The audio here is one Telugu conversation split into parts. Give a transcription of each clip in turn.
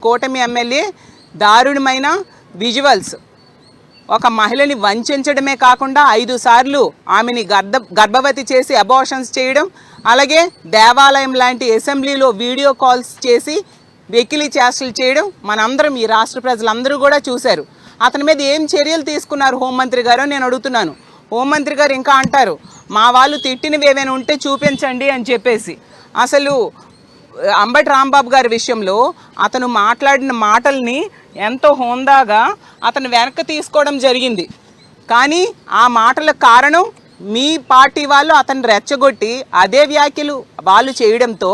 కూటమి ఎమ్మెల్యే దారుణమైన విజువల్స్ ఒక మహిళని వంచడమే కాకుండా 5 సార్లు ఆమెని గర్భవతి చేసి అబార్షన్స్ చేయడం, అలాగే దేవాలయం లాంటి అసెంబ్లీలో వీడియో కాల్స్ చేసి వెకిలి చేష్టలు చేయడం మనందరం ఈ రాష్ట్ర ప్రజలందరూ కూడా చూశారు. అతని మీద ఏం చర్యలు తీసుకున్నారు హోంమంత్రి గారు నేను అడుగుతున్నాను. హోంమంత్రి గారు ఇంకా అంటారు మా వాళ్ళు తిట్టినవి ఏమైనా ఉంటే చూపించండి అని చెప్పేసి. అసలు అంబటి రాంబాబు గారి విషయంలో అతను మాట్లాడిన మాటల్ని ఎంతో హోందాగా అతను వెనక్కి తీసుకోవడం జరిగింది. కానీ ఆ మాటలకు కారణం మీ పార్టీ వాళ్ళు అతను రెచ్చగొట్టి అదే వ్యాఖ్యలు వాళ్ళు చేయడంతో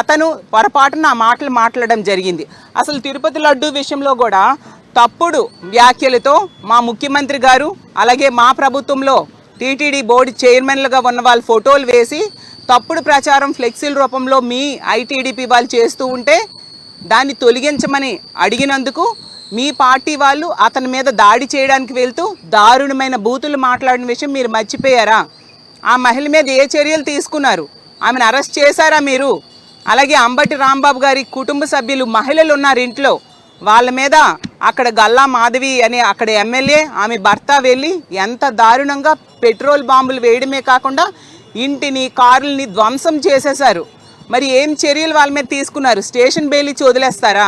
అతను పొరపాటున ఆ మాటలు మాట్లాడడం జరిగింది. అసలు తిరుపతి లడ్డూ విషయంలో కూడా తప్పుడు వ్యాఖ్యలతో మా ముఖ్యమంత్రి గారు అలాగే మా ప్రభుత్వంలో టీటీడీ బోర్డు చైర్మన్లుగా ఉన్న వాళ్ళ ఫోటోలు వేసి తప్పుడు ప్రచారం ఫ్లెక్సీల రూపంలో మీ ఐటీడీపీ వాళ్ళు చేస్తూ ఉంటే దాన్ని తొలగించమని అడిగినందుకు మీ పార్టీ వాళ్ళు అతని మీద దాడి చేయడానికి వెళ్తూ దారుణమైన బూతులు మాట్లాడిన విషయం మీరు మర్చిపోయారా? ఆ మహిళ మీద ఏ చర్యలు తీసుకున్నారు? ఆమెను అరెస్ట్ చేశారా మీరు? అలాగే అంబటి రాంబాబు గారి కుటుంబ సభ్యులు మహిళలు ఉన్నారు ఇంట్లో, వాళ్ళ మీద అక్కడ గల్లా మాధవి అనే అక్కడ ఎమ్మెల్యే ఆమె భర్త వెళ్ళి ఎంత దారుణంగా పెట్రోల్ బాంబులు వేయడమే కాకుండా ఇంటిని కార్లని ధ్వంసం చేసేశారు. మరి ఏం చర్యలు వాళ్ళ మీద తీసుకున్నారు? స్టేషన్ బెయిల్ ఇచ్చి వదిలేస్తారా?